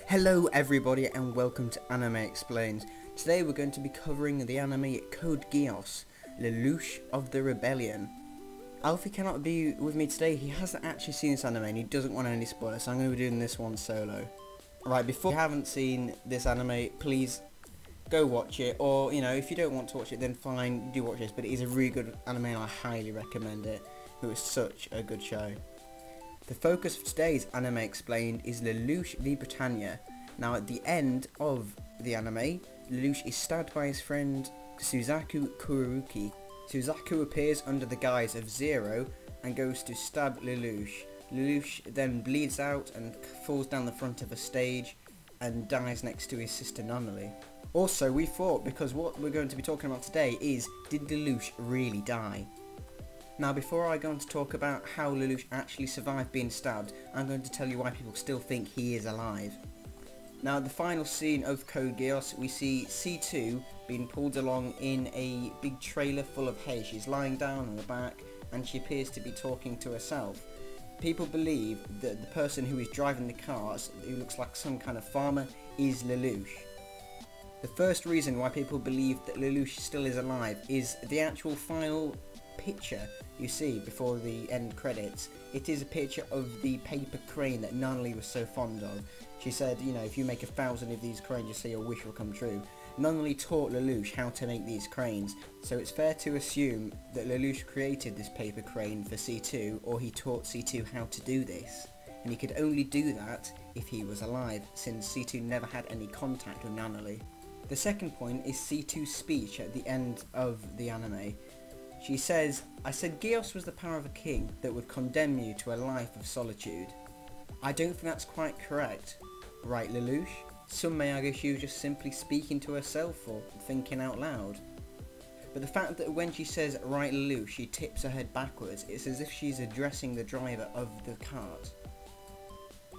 Hello everybody and welcome to Anime Explains. Today we're going to be covering the anime Code Geass, Lelouch of the Rebellion. Alfie cannot be with me today. He hasn't actually seen this anime and he doesn't want any spoilers, so I'm going to be doing this one solo. Right, before you haven't seen this anime, please go watch it, or if you don't want to watch it then fine, do watch this, but it is a really good anime and I highly recommend it. It was such a good show. The focus of today's Anime Explained is Lelouch v Britannia. Now at the end of the anime, Lelouch is stabbed by his friend Suzaku Kuruki. Suzaku appears under the guise of Zero and goes to stab Lelouch. Lelouch then bleeds out and falls down the front of a stage and dies next to his sister Nunnally. Also, we thought, because what we're going to be talking about today is, did Lelouch really die? Now before I go on to talk about how Lelouch actually survived being stabbed, I'm going to tell you why people still think he is alive. Now at the final scene of Code Geass, we see C2 being pulled along in a big trailer full of hay. She's lying down on the back and she appears to be talking to herself. People believe that the person who is driving the cars, who looks like some kind of farmer, is Lelouch. The first reason why people believe that Lelouch still is alive is the actual final picture you see before the end credits. It is a picture of the paper crane that Nunnally was so fond of. She said, if you make 1,000 of these cranes, you say your wish will come true. Nunnally taught Lelouch how to make these cranes, so it's fair to assume that Lelouch created this paper crane for C2, or he taught C2 how to do this. And he could only do that if he was alive, since C2 never had any contact with Nunnally. The second point is C2's speech at the end of the anime. She says, "I said Geass was the power of a king that would condemn you to a life of solitude." I don't think that's quite correct. Right, Lelouch? Some may argue she was just simply speaking to herself or thinking out loud. But the fact that when she says, "Right, Lelouch," she tips her head backwards, it's as if she's addressing the driver of the cart.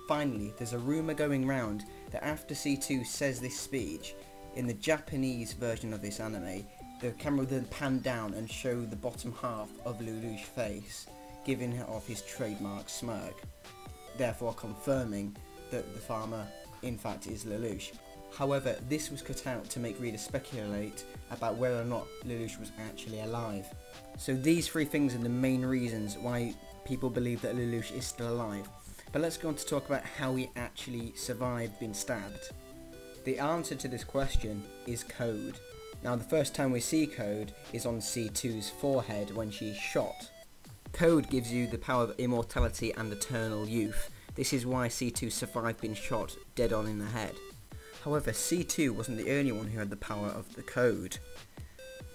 Finally, there's a rumour going round that after C2 says this speech, in the Japanese version of this anime, the camera will then pan down and show the bottom half of Lelouch's face, giving off his trademark smirk, therefore confirming that the farmer in fact is Lelouch. However, this was cut out to make readers speculate about whether or not Lelouch was actually alive. So these three things are the main reasons why people believe that Lelouch is still alive. But let's go on to talk about how he actually survived being stabbed. The answer to this question is Code. Now the first time we see Code is on C2's forehead when she's shot. Code gives you the power of immortality and eternal youth. This is why C2 survived being shot dead on in the head. However, C2 wasn't the only one who had the power of the Code.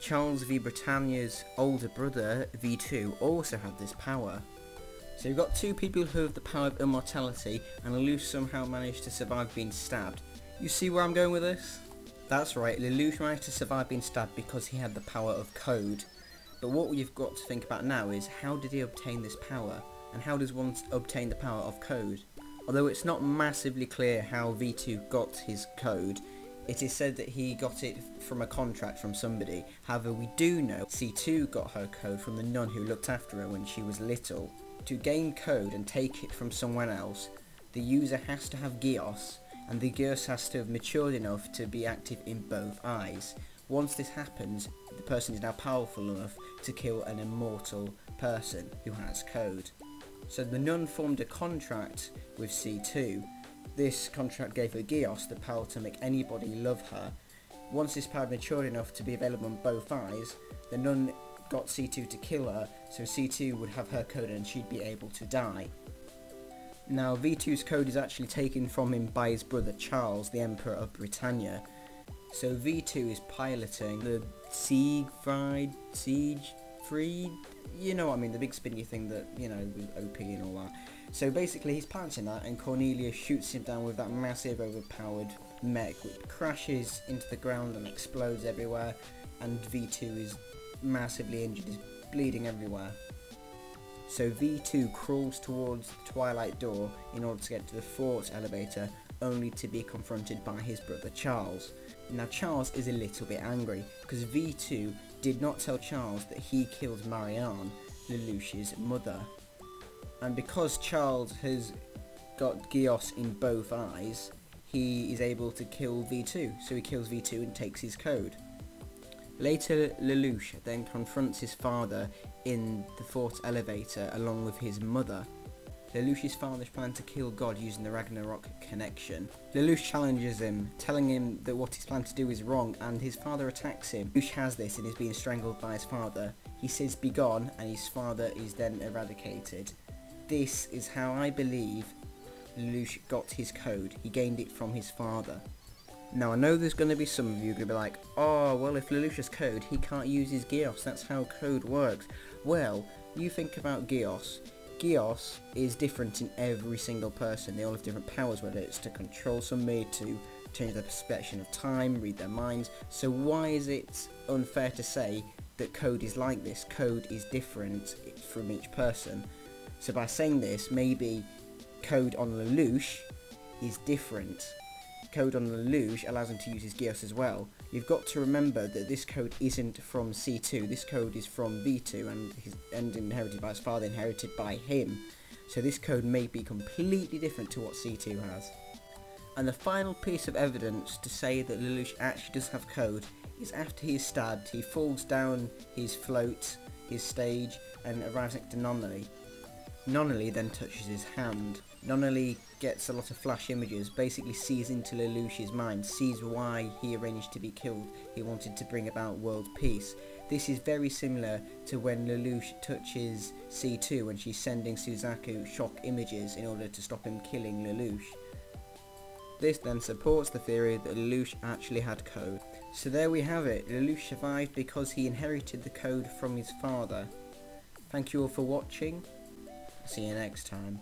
Charles V Britannia's older brother, V2, also had this power. So you've got two people who have the power of immortality, and Lelouch somehow managed to survive being stabbed. You see where I'm going with this? That's right, Lelouch managed to survive being stabbed because he had the power of Code. But what you've got to think about now is, how did he obtain this power? And how does one obtain the power of Code? Although it's not massively clear how V2 got his Code, it is said that he got it from a contract from somebody. However, we do know C2 got her Code from the nun who looked after her when she was little. To gain Code and take it from someone else, the user has to have Geass, and the Geass has to have matured enough to be active in both eyes. Once this happens, the person is now powerful enough to kill an immortal person who has Code. So the nun formed a contract with C2. This contract gave her Geass the power to make anybody love her. Once this power matured enough to be available on both eyes, the nun got C2 to kill her, so C2 would have her Code and she'd be able to die. Now V2's Code is actually taken from him by his brother Charles, the Emperor of Britannia. So V2 is piloting the Siegfried, you know what I mean, the big spinny thing that, with OP and all that. So basically he's piloting that and Cornelius shoots him down with that massive overpowered mech, which crashes into the ground and explodes everywhere, and V2 is massively injured, he's bleeding everywhere. So V2 crawls towards the Twilight Door in order to get to the fort elevator, only to be confronted by his brother Charles. Now Charles is a little bit angry, because V2 did not tell Charles that he killed Marianne, Lelouch's mother. And because Charles has got Geass in both eyes, he is able to kill V2, so he kills V2 and takes his code. Later, Lelouch then confronts his father in the fort elevator along with his mother. Lelouch's father's plan to kill God using the Ragnarok connection. Lelouch challenges him, telling him that what he's planned to do is wrong, and his father attacks him. Lelouch has this and is being strangled by his father. He says "be gone," and his father is then eradicated. This is how I believe Lelouch got his code. He gained it from his father. Now I know there's going to be some of you going to be like, oh well, if Lelouch has code, he can't use his Geass, that's how code works. Well, you think about Geass. Geass is different in every single person. They all have different powers, whether it's to control somebody, to change their perception of time, read their minds. So why is it unfair to say that code is like this? Code is different from each person. So by saying this, maybe code on Lelouch is different. Code on Lelouch allows him to use his Geass as well. You've got to remember that this code isn't from C2, this code is from V2 and inherited by his father, inherited by him. So this code may be completely different to what C2 has. And the final piece of evidence to say that Lelouch actually does have code is after he is stabbed, he falls down his float, his stage, and arrives next to Nonnally. Nonnally then touches his hand. Nonnally gets a lot of flash images, basically sees into Lelouch's mind, sees why he arranged to be killed. He wanted to bring about world peace. This is very similar to when Lelouch touches C2 when she's sending Suzaku shock images in order to stop him killing Lelouch. This then supports the theory that Lelouch actually had code. So there we have it, Lelouch survived because he inherited the code from his father. Thank you all for watching. See you next time.